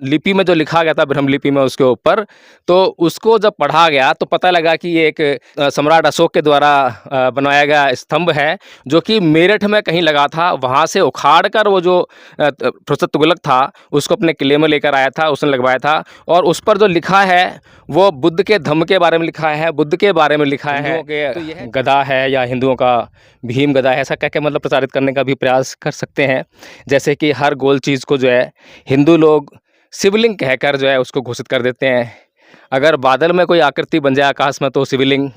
लिपि में जो लिखा गया था, ब्रह्म लिपि में उसके ऊपर, तो उसको जब पढ़ा गया तो पता लगा कि ये एक सम्राट अशोक के द्वारा बनवाया गया स्तंभ है, जो कि मेरठ में कहीं लगा था। वहाँ से उखाड़ कर वो जो पृथ्वी तुगलक था उसको अपने किले में लेकर आया था, उसने लगवाया था। और उस पर जो लिखा है वो बुद्ध के धम्म के बारे में लिखा है, बुद्ध के बारे में लिखा है। तो यह गदा है या हिंदुओं का भीम गदा है, ऐसा कह के मतलब प्रचारित करने का भी प्रयास कर सकते हैं। जैसे कि हर गोल चीज़ को जो है हिंदू लोग शिवलिंग कहकर जो है उसको घोषित कर देते हैं। अगर बादल में कोई आकृति बन जाए आकाश में तो शिवलिंग,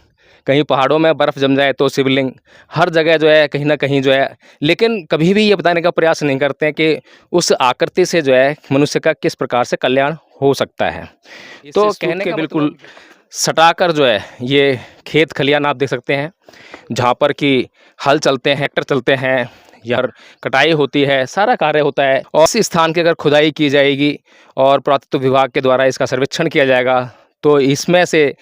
कहीं पहाड़ों में बर्फ़ जम जाए तो शिवलिंग, हर जगह जो है कहीं ना कहीं जो है। लेकिन कभी भी ये बताने का प्रयास नहीं करते हैं कि उस आकृति से जो है मनुष्य का किस प्रकार से कल्याण हो सकता है। तो कहने के बिल्कुल सटाकर जो है ये खेत खलियान आप देख सकते हैं, जहाँ पर कि हल चलते हैं, ट्रैक्टर चलते हैं या कटाई होती है, सारा कार्य होता है। और इस स्थान की अगर खुदाई की जाएगी और पुरातत्व विभाग के द्वारा इसका सर्वेक्षण किया जाएगा तो इसमें से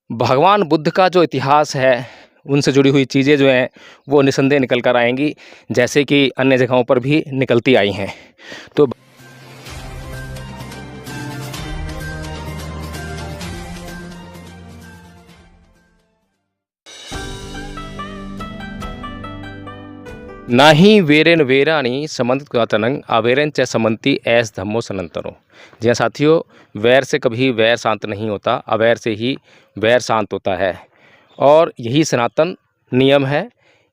भगवान बुद्ध का जो इतिहास है, उनसे जुड़ी हुई चीज़ें जो हैं वो निसंदेह निकल कर आएंगी, जैसे कि अन्य जगहों पर भी निकलती आई हैं। तो नाही वेरेन वेरानी समंत कातनंग अवेरन च समंती ऐस धम्मो सनंतरो। जी हाँ साथियों, वैर से कभी वैर शांत नहीं होता, अवैर से ही वैर शांत होता है। और यही सनातन नियम है।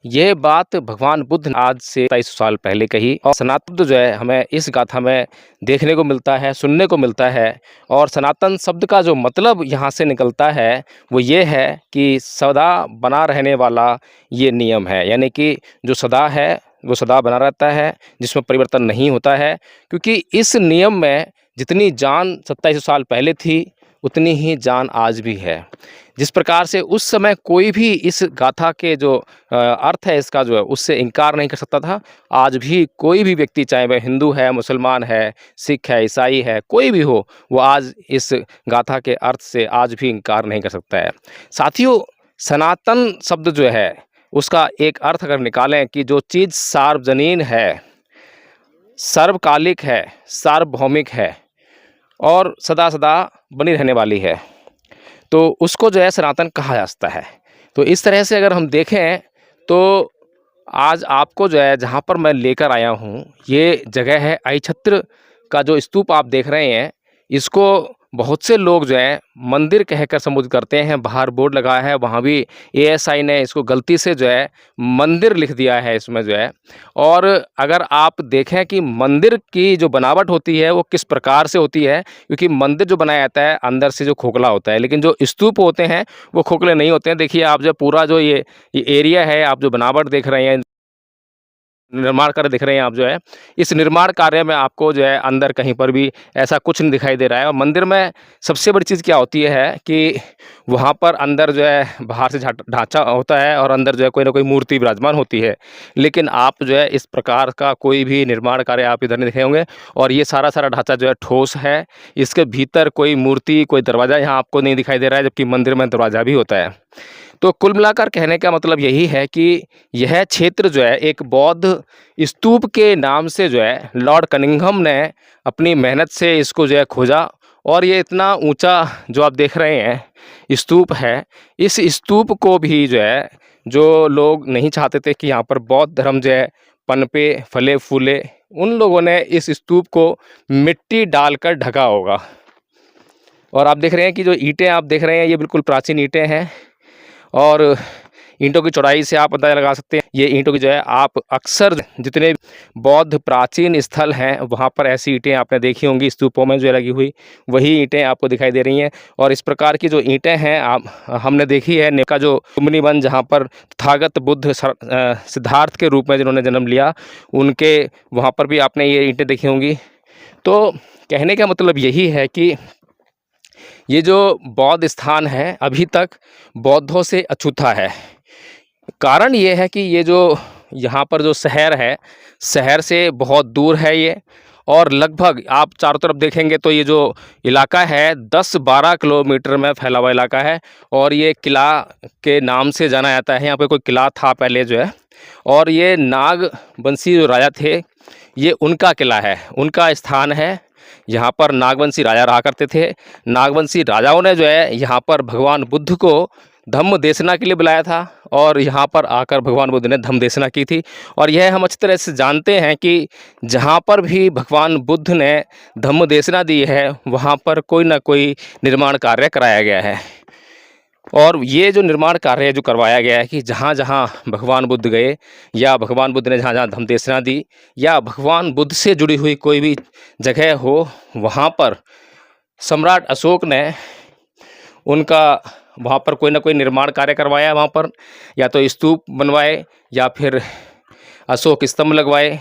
ये बात भगवान बुद्ध ने आज से 2300 साल पहले कही। और सनातन जो है हमें इस गाथा में देखने को मिलता है, सुनने को मिलता है। और सनातन शब्द का जो मतलब यहाँ से निकलता है वो ये है कि सदा बना रहने वाला ये नियम है, यानी कि जो सदा है वो सदा बना रहता है, जिसमें परिवर्तन नहीं होता है। क्योंकि इस नियम में जितनी जान 2700 साल पहले थी उतनी ही जान आज भी है। जिस प्रकार से उस समय कोई भी इस गाथा के जो अर्थ है इसका जो है उससे इनकार नहीं कर सकता था, आज भी कोई भी व्यक्ति, चाहे वह हिंदू है, मुसलमान है, सिख है, ईसाई है, कोई भी हो, वो आज इस गाथा के अर्थ से आज भी इनकार नहीं कर सकता है। साथियों, सनातन शब्द जो है उसका एक अर्थ अगर निकालें कि जो चीज़ सार्वजनीन है, सर्वकालिक है, सार्वभौमिक है और सदा सदा बनी रहने वाली है, तो उसको जो है सनातन कहा जाता है। तो इस तरह से अगर हम देखें तो आज आपको जो है जहाँ पर मैं लेकर आया हूँ, ये जगह है अहिछत्र का जो स्तूप आप देख रहे हैं, इसको बहुत से लोग जो है मंदिर कहकर संबोधित करते हैं। बाहर बोर्ड लगा है, वहाँ भी एएसआई ने इसको गलती से जो है मंदिर लिख दिया है इसमें जो है। और अगर आप देखें कि मंदिर की जो बनावट होती है वो किस प्रकार से होती है, क्योंकि मंदिर जो बनाया जाता है अंदर से जो खोखला होता है, लेकिन जो स्तूप होते हैं वो खोखले नहीं होते हैं। देखिए आप जो पूरा जो ये एरिया है, आप जो बनावट देख रहे हैं, निर्माण कार्य दिख रहे हैं आप जो है, इस निर्माण कार्य में आपको जो है अंदर कहीं पर भी ऐसा कुछ नहीं दिखाई दे रहा है। और मंदिर में सबसे बड़ी चीज़ क्या होती है कि वहाँ पर अंदर जो है बाहर से ढांचा होता है और अंदर जो है कोई ना कोई मूर्ति विराजमान होती है, लेकिन आप जो है इस प्रकार का कोई भी निर्माण कार्य आप इधर नहीं देखे होंगे। और ये सारा ढांचा जो है ठोस है, इसके भीतर कोई मूर्ति, कोई दरवाज़ा यहाँ आपको नहीं दिखाई दे रहा है, जबकि मंदिर में दरवाज़ा भी होता है। तो कुल मिलाकर कहने का मतलब यही है कि यह क्षेत्र जो है एक बौद्ध स्तूप के नाम से जो है लॉर्ड कनिंघम ने अपनी मेहनत से इसको जो है खोजा। और ये इतना ऊंचा जो आप देख रहे हैं स्तूप है, इस स्तूप को भी जो है जो लोग नहीं चाहते थे कि यहाँ पर बौद्ध धर्म जो है पनपे, फले फूले, उन लोगों ने इस स्तूप को मिट्टी डालकर ढका होगा। और आप देख रहे हैं कि जो ईंटें आप देख रहे हैं ये बिल्कुल प्राचीन ईंटें हैं। और ईंटों की चौड़ाई से आप अंदाज़ा लगा सकते हैं, ये ईंटों की जो है आप अक्सर जितने बौद्ध प्राचीन स्थल हैं वहाँ पर ऐसी ईंटें आपने देखी होंगी, स्तूपों में जो है लगी हुई वही ईंटें आपको दिखाई दे रही हैं। और इस प्रकार की जो ईंटें हैं आप हमने देखी है का जो लुम्बिनी वन, जहाँ पर तथागत बुद्ध सिद्धार्थ के रूप में जिन्होंने जन्म लिया, उनके वहाँ पर भी आपने ये ईंटें देखी होंगी। तो कहने का मतलब यही है कि ये जो बौद्ध स्थान है अभी तक बौद्धों से अछूता है। कारण ये है कि ये जो यहाँ पर जो शहर है, शहर से बहुत दूर है ये। और लगभग आप चारों तरफ देखेंगे तो ये जो इलाका है 10-12 किलोमीटर में फैला हुआ इलाका है। और ये किला के नाम से जाना जाता है, यहाँ पे कोई किला था पहले जो है। और ये नागवंशी जो राजा थे, ये उनका किला है, उनका स्थान है। यहाँ पर नागवंशी राजा रहा करते थे। नागवंशी राजाओं ने जो है यहाँ पर भगवान बुद्ध को धम्म देशना के लिए बुलाया था और यहाँ पर आकर भगवान बुद्ध ने धम्म देशना की थी। और यह हम अच्छी तरह से जानते हैं कि जहाँ पर भी भगवान बुद्ध ने धम्म देशना दी है वहाँ पर कोई ना कोई निर्माण कार्य कराया गया है। और ये जो निर्माण कार्य जो करवाया गया है कि जहाँ जहाँ भगवान बुद्ध गए या भगवान बुद्ध ने जहाँ जहाँ धम्म देशना दी या भगवान बुद्ध से जुड़ी हुई कोई भी जगह हो वहाँ पर सम्राट अशोक ने उनका वहाँ पर कोई ना कोई निर्माण कार्य करवाया। वहाँ पर या तो स्तूप बनवाए या फिर अशोक स्तंभ लगवाए।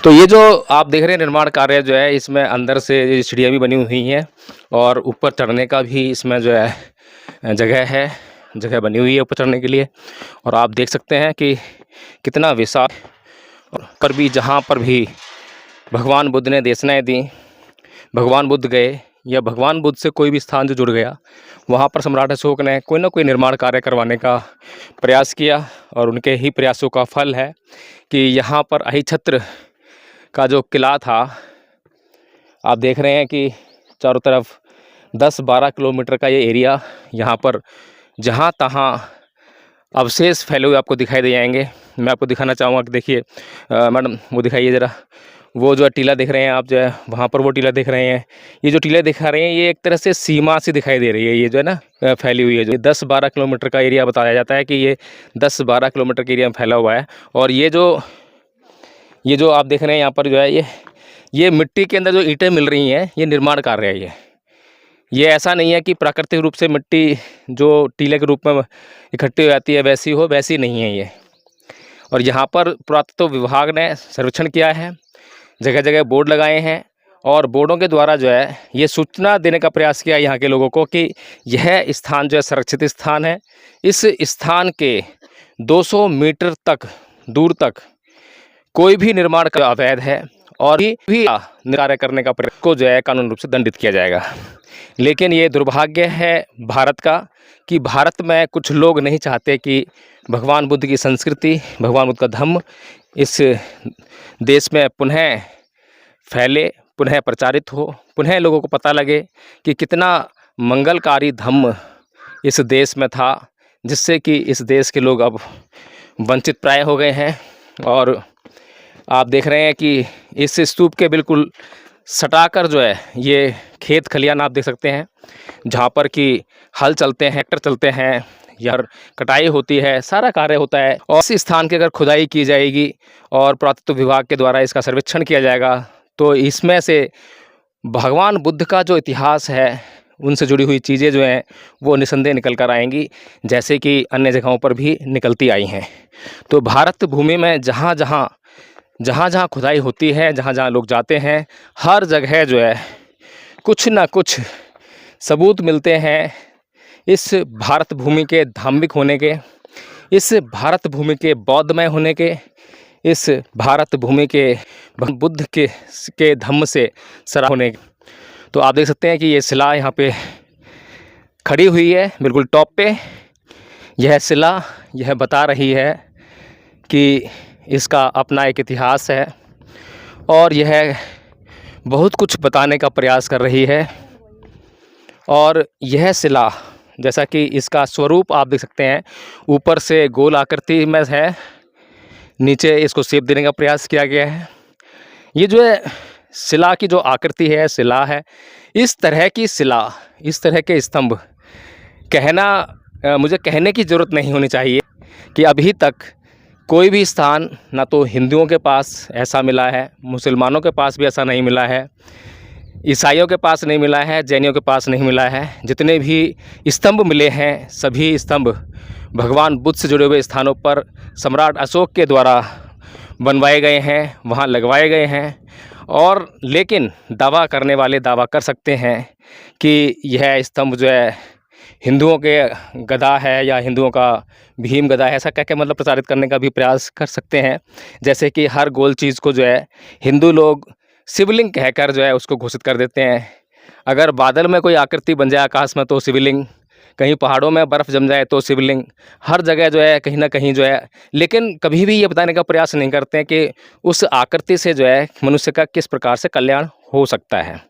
तो ये जो आप देख रहे हैं निर्माण कार्य जो है इसमें अंदर से सीढ़ियाँ भी बनी हुई हैं और ऊपर चढ़ने का भी इसमें जो है जगह बनी हुई है ऊपर चढ़ने के लिए। और आप देख सकते हैं कि कितना विशाल पर भी जहाँ पर भी भगवान बुद्ध ने देशनाएँ दी, भगवान बुद्ध गए या भगवान बुद्ध से कोई भी स्थान जो जुड़ गया वहाँ पर सम्राट अशोक ने कोई ना कोई निर्माण कार्य करवाने का प्रयास किया। और उनके ही प्रयासों का फल है कि यहाँ पर अहिछत्र का जो किला था, आप देख रहे हैं कि चारों तरफ 10-12 किलोमीटर का ये एरिया, यहाँ पर जहाँ तहाँ अवशेष फैले हुए आपको दिखाई दे जाएंगे। मैं आपको दिखाना चाहूँगा कि देखिए मैडम वो दिखाइए ज़रा, वो जो टीला देख रहे हैं आप जो है वहाँ पर वो टीला देख रहे हैं। ये जो टीला दिखा रहे हैं ये एक तरह से सीमा सी दिखाई दे रही है, ये जो है ना फैली हुई है। जो 10-12 किलोमीटर का एरिया बताया जाता है कि ये 10-12 किलोमीटर के एरिया में फैला हुआ है। और ये जो आप देख रहे हैं यहाँ पर जो है ये मिट्टी के अंदर जो ईंटें मिल रही हैं ये निर्माण कार्य है। ये ऐसा नहीं है कि प्राकृतिक रूप से मिट्टी जो टीले के रूप में इकट्ठी हो जाती है वैसी नहीं है ये। और यहाँ पर पुरातत्व विभाग ने सर्वेक्षण किया है, जगह जगह बोर्ड लगाए हैं और बोर्डों के द्वारा जो है ये सूचना देने का प्रयास किया यहाँ के लोगों को कि यह स्थान जो है संरक्षित स्थान है। इस स्थान के 200 मीटर तक दूर तक कोई भी निर्माण अवैध है और भी कार्य करने का प्रयास को जो है कानून रूप से दंडित किया जाएगा। लेकिन ये दुर्भाग्य है भारत का कि भारत में कुछ लोग नहीं चाहते कि भगवान बुद्ध की संस्कृति, भगवान बुद्ध का धम्म इस देश में पुनः फैले, पुनः प्रचारित हो, पुनः लोगों को पता लगे कि कितना मंगलकारी धम्म इस देश में था, जिससे कि इस देश के लोग अब वंचित प्राय हो गए हैं। और आप देख रहे हैं कि इस स्तूप के बिल्कुल सटाकर जो है ये खेत खलियान आप देख सकते हैं, जहाँ पर कि हल चलते हैं, ट्रैक्टर चलते हैं या कटाई होती है, सारा कार्य होता है। और इस स्थान की अगर खुदाई की जाएगी और पुरातत्व विभाग के द्वारा इसका सर्वेक्षण किया जाएगा तो इसमें से भगवान बुद्ध का जो इतिहास है, उनसे जुड़ी हुई चीज़ें जो हैं वो निसंदेह निकल कर आएंगी, जैसे कि अन्य जगहों पर भी निकलती आई हैं। तो भारत भूमि में जहाँ जहाँ खुदाई होती है, जहाँ जहाँ लोग जाते हैं, हर जगह जो है कुछ ना कुछ सबूत मिलते हैं इस भारत भूमि के धार्मिक होने के, इस भारत भूमि के बौद्धमय होने के, इस भारत भूमि के बुद्ध के धम्म से सरा होने के। तो आप देख सकते हैं कि ये शिला यहाँ पे खड़ी हुई है बिल्कुल टॉप पे। यह शिला यह बता रही है कि इसका अपना एक इतिहास है और यह बहुत कुछ बताने का प्रयास कर रही है। और यह शिला, जैसा कि इसका स्वरूप आप देख सकते हैं, ऊपर से गोल आकृति में है, नीचे इसको शेप देने का प्रयास किया गया है। ये जो है शिला की जो आकृति है, शिला है, इस तरह की शिला, इस तरह के स्तंभ मुझे कहने की ज़रूरत नहीं होनी चाहिए कि अभी तक कोई भी स्थान ना तो हिंदुओं के पास ऐसा मिला है, मुसलमानों के पास भी ऐसा नहीं मिला है, ईसाइयों के पास नहीं मिला है, जैनियों के पास नहीं मिला है। जितने भी स्तंभ मिले हैं सभी स्तंभ भगवान बुद्ध से जुड़े हुए स्थानों पर सम्राट अशोक के द्वारा बनवाए गए हैं, वहाँ लगवाए गए हैं। और लेकिन दावा करने वाले दावा कर सकते हैं कि यह स्तंभ जो है हिंदुओं के गदा है या हिंदुओं का भीम गदा है, ऐसा कह के मतलब प्रचारित करने का भी प्रयास कर सकते हैं। जैसे कि हर गोल चीज़ को जो है हिंदू लोग शिवलिंग कहकर जो है उसको घोषित कर देते हैं। अगर बादल में कोई आकृति बन जाए आकाश में तो शिवलिंग कहीं पहाड़ों में बर्फ़ जम जाए तो शिवलिंग, हर जगह जो है कहीं न कहीं जो है, लेकिन कभी भी ये बताने का प्रयास नहीं करते हैं कि उस आकृति से जो है मनुष्य का किस प्रकार से कल्याण हो सकता है।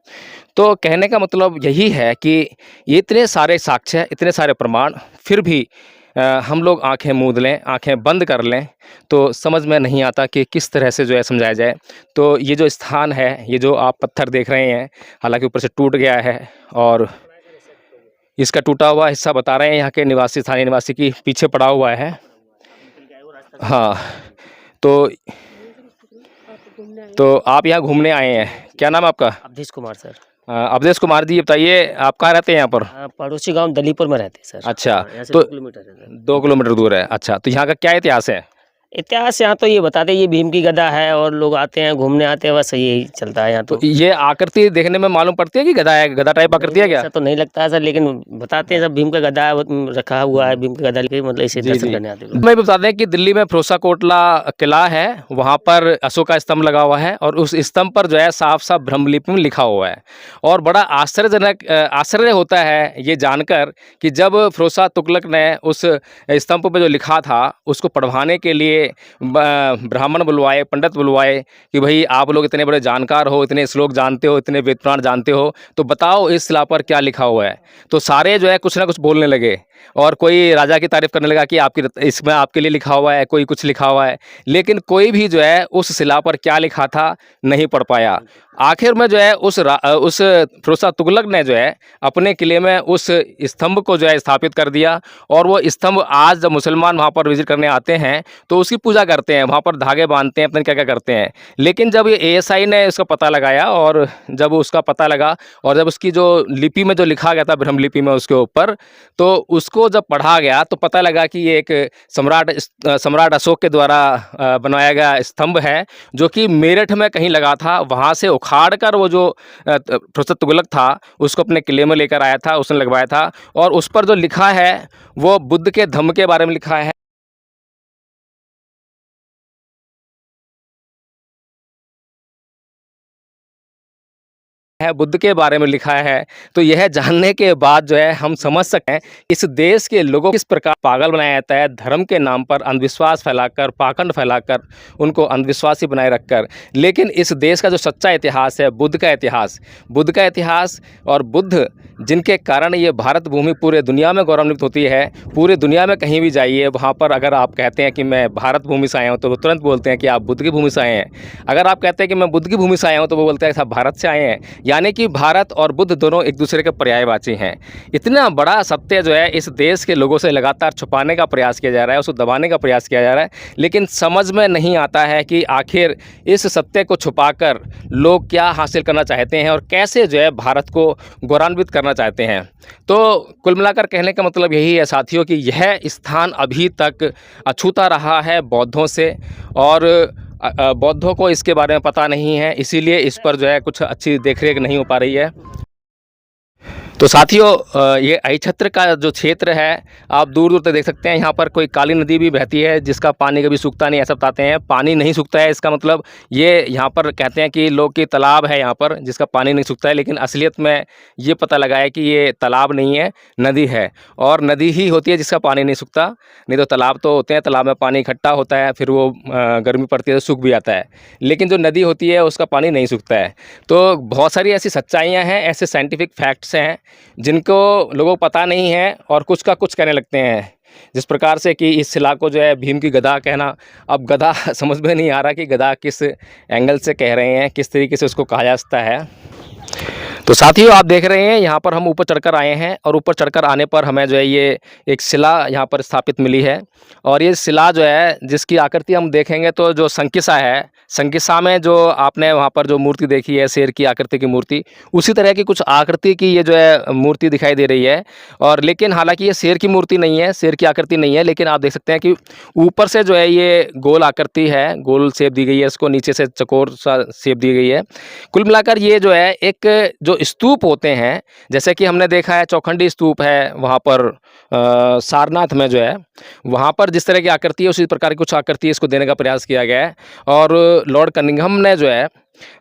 तो कहने का मतलब यही है कि ये इतने सारे साक्ष्य, इतने सारे प्रमाण, फिर भी हम लोग आँखें मूंद लें, आँखें बंद कर लें, तो समझ में नहीं आता कि किस तरह से जो है समझाया जाए। तो ये जो स्थान है, ये जो आप पत्थर देख रहे हैं, हालाँकि ऊपर से टूट गया है और इसका टूटा हुआ हिस्सा बता रहे हैं यहाँ के निवासी, स्थानीय निवासी, कि पीछे पड़ा हुआ है। हाँ, तो आप यहाँ घूमने आए हैं, क्या नाम है आपका? अवधेश कुमार सर। अवधेश कुमार जी, बताइए आप कहाँ रहते हैं यहाँ पर? पड़ोसी गांव दलीपुर में रहते हैं सर। अच्छा, यहाँ से तो 2 किलोमीटर है सर। 2 किलोमीटर दूर है। अच्छा, तो यहाँ का क्या इतिहास है? इतिहास यहाँ तो ये बताते हैं, ये भीम की गदा है और लोग आते हैं, घूमने आते हैं, बस यही चलता है यहाँ तो। ये आकृति देखने में मालूम पड़ती है कि गदा है, गदा टाइप आकृति है क्या? ऐसा तो नहीं लगता है सर, लेकिन बताते हैं सब भीम का गदा रखा हुआ है, भीम का गदा के मतलब इसे जी, दर्शन जी। करने आते हैं लोग। मैं भी बता दें कि दिल्ली में फिरोज़ा कोटला किला है, वहाँ पर अशोक का स्तंभ लगा हुआ है और उस स्तंभ पर जो है साफ-साफ ब्रह्मलिपि में लिखा हुआ है। और बड़ा आश्चर्यजनक आश्चर्य होता है ये जानकर कि जब फिरोज़ा तुगलक ने उस स्तंभ पे जो लिखा था, उसको पढ़वाने के लिए ब्राह्मण बुलवाए, पंडित बुलवाए कि भई आप लोग इतने बड़े जानकार हो, इतने श्लोक जानते हो, इतने वेद पुराण जानते हो, तो बताओ इस शिला पर क्या लिखा हुआ है। तो सारे जो है कुछ ना कुछ बोलने लगे और कोई राजा की तारीफ़ करने लगा कि आपकी इसमें आपके लिए लिखा हुआ है, कोई कुछ लिखा हुआ है, लेकिन कोई भी जो है उस शिला पर क्या लिखा था नहीं पढ़ पाया। आखिर में जो है उस फिरोज़ा तुगलक ने जो है अपने किले में उस स्तंभ को जो है स्थापित कर दिया और वो स्तंभ आज जब मुसलमान वहाँ पर विज़िट करने आते हैं तो उसकी पूजा करते हैं, वहाँ पर धागे बांधते हैं, पता नहीं क्या-क्या करते हैं। लेकिन जब ये एएसआई ने उसका पता लगाया और जब उसका पता लगा और जब उसकी जो लिपि में जो लिखा गया था ब्रह्मलिपि में उसके ऊपर, तो उसको जब पढ़ा गया तो पता लगा कि ये एक सम्राट अशोक के द्वारा बनवाया गया स्तंभ है, जो कि मेरठ में कहीं लगा था। वहाँ से उखाड़ कर वो जो फिरोज़ा तुगलक था, उसको अपने किले में लेकर आया था, उसने लगवाया था और उस पर जो लिखा है, वो बुद्ध के धम्म के बारे में लिखा है। बुद्ध के बारे में लिखा है। तो यह जानने के बाद जो है हम समझ सकते हैं इस देश के लोगों को किस प्रकार पागल बनाया जाता है, धर्म के नाम पर अंधविश्वास फैलाकर, पाखंड फैलाकर, उनको अंधविश्वासी बनाए रखकर। लेकिन इस देश का जो सच्चा इतिहास है, बुद्ध का इतिहास और बुद्ध जिनके कारण ये भारत भूमि पूरे दुनिया में गौरवान्वित होती है। पूरे दुनिया में कहीं भी जाइए, वहाँ पर अगर आप कहते हैं कि मैं भारत भूमि से आया हूँ, तो वो तुरंत बोलते हैं कि आप बुद्ध की भूमि से आए हैं। अगर आप कहते हैं कि मैं बुद्ध की भूमि से आया हूँ, तो वो बोलते हैं कि आप भारत से आए हैं। यानी कि भारत और बुद्ध दोनों एक दूसरे के पर्यायवाची हैं। इतना बड़ा सत्य जो है इस देश के लोगों से लगातार छुपाने का प्रयास किया जा रहा है, उसको दबाने का प्रयास किया जा रहा है, लेकिन समझ में नहीं आता है कि आखिर इस सत्य को छुपाकर लोग क्या हासिल करना चाहते हैं और कैसे जो है भारत को गौरवान्वित करना चाहते हैं। तो कुल मिलाकर कहने का मतलब यही है साथियों कि यह स्थान अभी तक अछूता रहा है बौद्धों से और बौद्धों को इसके बारे में पता नहीं है, इसीलिए इस पर जो है कुछ अच्छी देखरेख नहीं हो पा रही है। तो साथियों ये अहिछत्र का जो क्षेत्र है, आप दूर दूर तक देख सकते हैं। यहाँ पर कोई काली नदी भी बहती है जिसका पानी कभी सूखता नहीं, ऐसा बताते हैं। पानी नहीं सूखता है इसका मतलब ये यहाँ पर कहते हैं कि लोग की तालाब है यहाँ पर जिसका पानी नहीं सूखता है, लेकिन असलियत में ये पता लगा है कि ये तालाब नहीं है, नदी है। और नदी ही होती है जिसका पानी नहीं सूखता, नहीं तो तालाब तो होते हैं, तालाब में पानी इकट्ठा होता है, फिर वो गर्मी पड़ती है तो सूख भी आता है, लेकिन जो नदी होती है उसका पानी नहीं सूखता है। तो बहुत सारी ऐसी सच्चाइयाँ हैं, ऐसे साइंटिफिक फैक्ट्स हैं जिनको लोगों को पता नहीं है और कुछ का कुछ कहने लगते हैं। जिस प्रकार से कि इस शिला को जो है भीम की गदा कहना, अब गदा समझ में नहीं आ रहा कि गदा किस एंगल से कह रहे हैं, किस तरीके से उसको कहा जा सकता है। तो साथियों आप देख रहे हैं यहाँ पर हम ऊपर चढ़कर आए हैं और ऊपर चढ़कर आने पर हमें जो है ये एक शिला यहाँ पर स्थापित मिली है और ये शिला जो है जिसकी आकृति हम देखेंगे तो जो संकिसा है, संकिसा में जो आपने वहाँ पर जो मूर्ति देखी है शेर की आकृति की मूर्ति, उसी तरह की कुछ आकृति की ये जो है मूर्ति दिखाई दे रही है। और लेकिन हालांकि ये शेर की मूर्ति नहीं है, शेर की आकृति नहीं है, लेकिन आप देख सकते हैं कि ऊपर से जो है ये गोल आकृति है, गोल शेप दी गई है, इसको नीचे से चकोर सा शेप दी गई है। कुल मिलाकर ये जो है एक जो स्तूप होते हैं, जैसे कि हमने देखा है चौखंडी स्तूप है वहाँ पर सारनाथ में जो है, वहाँ पर जिस तरह की आकृति है उसी प्रकार की कुछ आकृति इसको देने का प्रयास किया गया है। और लॉर्ड कनिंघम ने जो है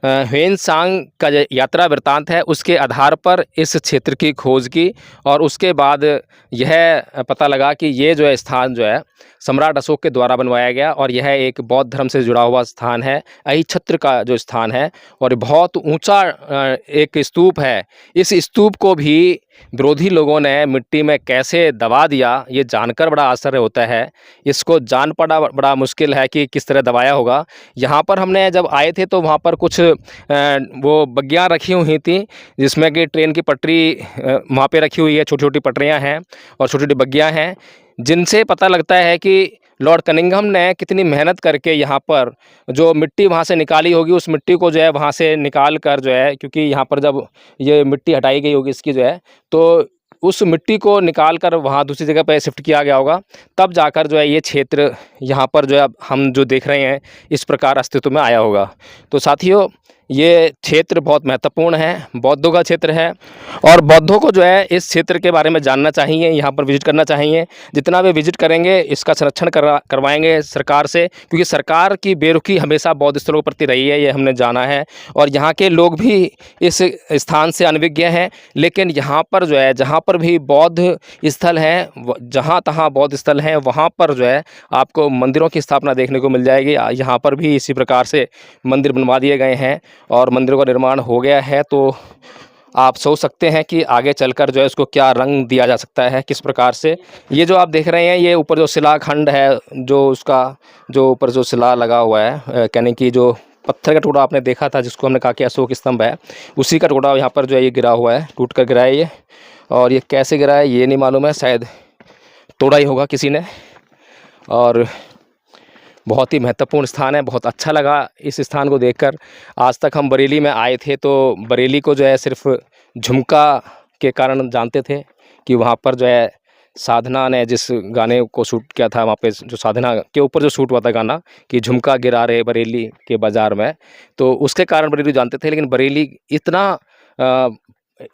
ह्वेनसांग का जो यात्रा वृत्तांत है उसके आधार पर इस क्षेत्र की खोज की और उसके बाद यह पता लगा कि ये जो है स्थान जो है सम्राट अशोक के द्वारा बनवाया गया और यह एक बौद्ध धर्म से जुड़ा हुआ स्थान है। अहिछत्र का जो स्थान है और बहुत ऊंचा एक स्तूप है। इस स्तूप को भी विरोधी लोगों ने मिट्टी में कैसे दबा दिया ये जानकर बड़ा आश्चर्य होता है। इसको जान पड़ा बड़ा मुश्किल है कि किस तरह दबाया होगा। यहाँ पर हमने जब आए थे तो वहाँ पर कुछ वो बग्गियाँ रखी हुई थी जिसमें कि ट्रेन की पटरी वहाँ पे रखी हुई है। छोटी छोटी पटरियाँ हैं और छोटी छोटी बग्गियाँ हैं जिनसे पता लगता है कि लॉर्ड कनिंघम ने कितनी मेहनत करके यहाँ पर जो मिट्टी वहाँ से निकाली होगी उस मिट्टी को जो है वहाँ से निकाल कर जो है, क्योंकि यहाँ पर जब ये मिट्टी हटाई गई होगी इसकी जो है तो उस मिट्टी को निकाल कर वहाँ दूसरी जगह पे शिफ्ट किया गया होगा। तब जाकर जो है ये क्षेत्र यहाँ पर जो है हम जो देख रहे हैं इस प्रकार अस्तित्व में आया होगा। तो साथियों ये क्षेत्र बहुत महत्वपूर्ण है, बौद्धों का क्षेत्र है और बौद्धों को जो है इस क्षेत्र के बारे में जानना चाहिए, यहाँ पर विजिट करना चाहिए। जितना वे विजिट करेंगे इसका संरक्षण करवाएंगे सरकार से, क्योंकि सरकार की बेरुखी हमेशा बौद्ध स्थलों के प्रति रही है, ये हमने जाना है। और यहाँ के लोग भी इस स्थान से अनभिज्ञ हैं, लेकिन यहाँ पर जो है जहाँ पर भी बौद्ध स्थल हैं, जहाँ तहाँ बौद्ध स्थल हैं, वहाँ पर जो है आपको मंदिरों की स्थापना देखने को मिल जाएगी। यहाँ पर भी इसी प्रकार से मंदिर बनवा दिए गए हैं और मंदिरों का निर्माण हो गया है। तो आप सोच सकते हैं कि आगे चलकर जो है उसको क्या रंग दिया जा सकता है, किस प्रकार से। ये जो आप देख रहे हैं ये ऊपर जो शिलाखंड है, जो उसका जो ऊपर जो शिला लगा हुआ है, कहने की जो पत्थर का टुकड़ा आपने देखा था जिसको हमने कहा कि अशोक स्तंभ है, उसी का टुकड़ा यहाँ पर जो है ये गिरा हुआ है, टूट कर गिरा है ये। और ये कैसे गिरा है ये नहीं मालूम है, शायद तोड़ा ही होगा किसी ने। और बहुत ही महत्वपूर्ण स्थान है, बहुत अच्छा लगा इस स्थान को देखकर। आज तक हम बरेली में आए थे तो बरेली को जो है सिर्फ झुमका के कारण जानते थे कि वहाँ पर जो है साधना ने जिस गाने को शूट किया था, वहाँ पे जो साधना के ऊपर जो शूट हुआ था गाना कि झुमका गिरा रे बरेली के बाज़ार में, तो उसके कारण बरेली जानते थे। लेकिन बरेली इतना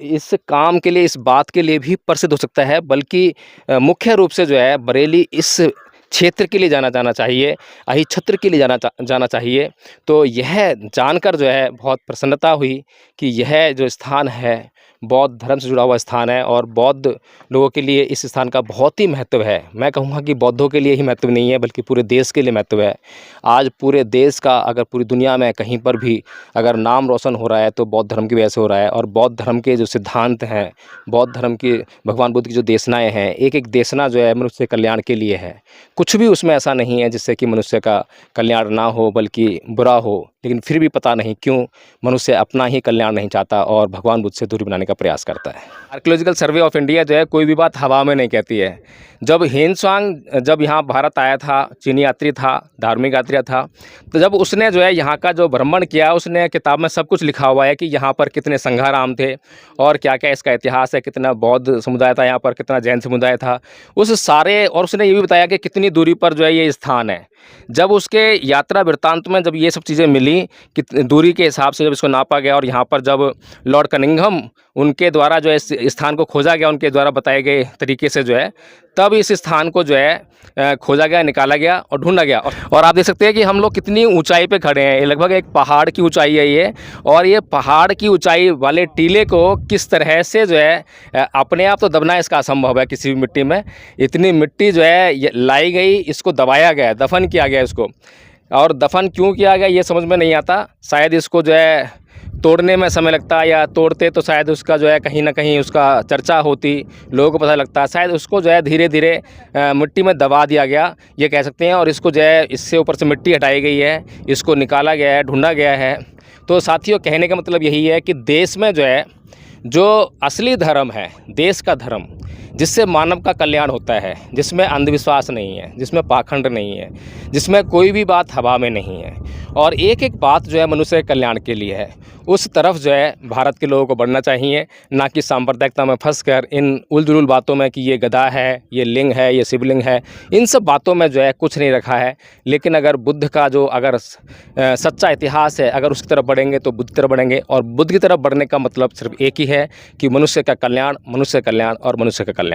इस काम के लिए, इस बात के लिए भी प्रसिद्ध हो सकता है, बल्कि मुख्य रूप से जो है बरेली इस क्षेत्र के लिए जाना चाहिए, अहिछत्र के लिए जाना चाहिए। तो यह जानकर जो है बहुत प्रसन्नता हुई कि यह जो स्थान है बौद्ध धर्म से जुड़ा हुआ स्थान है और बौद्ध लोगों के लिए इस स्थान का बहुत ही महत्व है। मैं कहूँगा कि बौद्धों के लिए ही महत्व नहीं है बल्कि पूरे देश के लिए महत्व है। आज पूरे देश का, अगर पूरी दुनिया में कहीं पर भी अगर नाम रोशन हो रहा है तो बौद्ध धर्म की वजह से हो रहा है। और बौद्ध धर्म के जो सिद्धांत हैं, बौद्ध धर्म की, भगवान बुद्ध की जो देशनाएँ हैं, एक एक देशना जो है मनुष्य कल्याण के लिए है। कुछ भी उसमें ऐसा नहीं है जिससे कि मनुष्य का कल्याण ना हो बल्कि बुरा हो, लेकिन फिर भी पता नहीं क्यों मनुष्य अपना ही कल्याण नहीं चाहता और भगवान बुद्ध से दूरी बनाने का प्रयास करता है। आर्कियोलॉजिकल सर्वे ऑफ इंडिया जो है कोई भी बात हवा में नहीं कहती है। जब ह्वेनसांग जब यहाँ भारत आया था, चीनी यात्री था, धार्मिक यात्री था, तो जब उसने जो है यहाँ का जो भ्रमण किया, उसने किताब में सब कुछ लिखा हुआ है कि यहाँ पर कितने संघाराम थे और क्या क्या इसका इतिहास है, कितना बौद्ध समुदाय था यहाँ पर, कितना जैन समुदाय था, उस सारे। और उसने ये भी बताया कि कितनी दूरी पर जो है ये स्थान है। जब उसके यात्रा वृत्तांत में जब ये सब चीज़ें मिली कि दूरी के हिसाब से जब इसको नापा गया और यहाँ पर जब लॉर्ड कनिंघम उनके द्वारा जो है इस स्थान को खोजा गया, उनके द्वारा बताए गए तरीके से जो है, तब इस स्थान को जो है खोजा गया, निकाला गया और ढूंढा गया। और आप देख सकते हैं कि हम लोग कितनी ऊंचाई पे खड़े हैं। ये लगभग एक पहाड़ की ऊंचाई है ये, और ये पहाड़ की ऊंचाई वाले टीले को किस तरह से जो है अपने आप तो दबना इसका असंभव है किसी भी मिट्टी में। इतनी मिट्टी जो है लाई गई, इसको दबाया गया, दफन किया गया इसको। और दफन क्यों किया गया ये समझ में नहीं आता। शायद इसको जो है तोड़ने में समय लगता, या तोड़ते तो शायद उसका जो है कहीं ना कहीं उसका चर्चा होती, लोगों को पता लगता। शायद उसको जो है धीरे धीरे मिट्टी में दबा दिया गया, ये कह सकते हैं। और इसको जो है इससे ऊपर से मिट्टी हटाई गई है, इसको निकाला गया है, ढूंढा गया है। तो साथियों कहने का मतलब यही है कि देश में जो है जो असली धर्म है, देश का धर्म, जिससे मानव का कल्याण होता है, जिसमें अंधविश्वास नहीं है, जिसमें पाखंड नहीं है, जिसमें कोई भी बात हवा में नहीं है और एक एक बात जो है मनुष्य के कल्याण के लिए है, उस तरफ जो है भारत के लोगों को बढ़ना चाहिए, ना कि सांप्रदायिकता में फंसकर इन उलझुल बातों में कि ये गदा है, ये लिंग है, ये शिवलिंग है, इन सब बातों में जो है कुछ नहीं रखा है। लेकिन अगर बुद्ध का जो अगर सच्चा इतिहास है, अगर उसकी तरफ बढ़ेंगे तो बुद्ध की तरफ बढ़ेंगे। और बुद्ध की तरफ बढ़ने का मतलब सिर्फ एक ही है कि मनुष्य का कल्याण, मनुष्य का कल्याण और मनुष्य का कल्याण।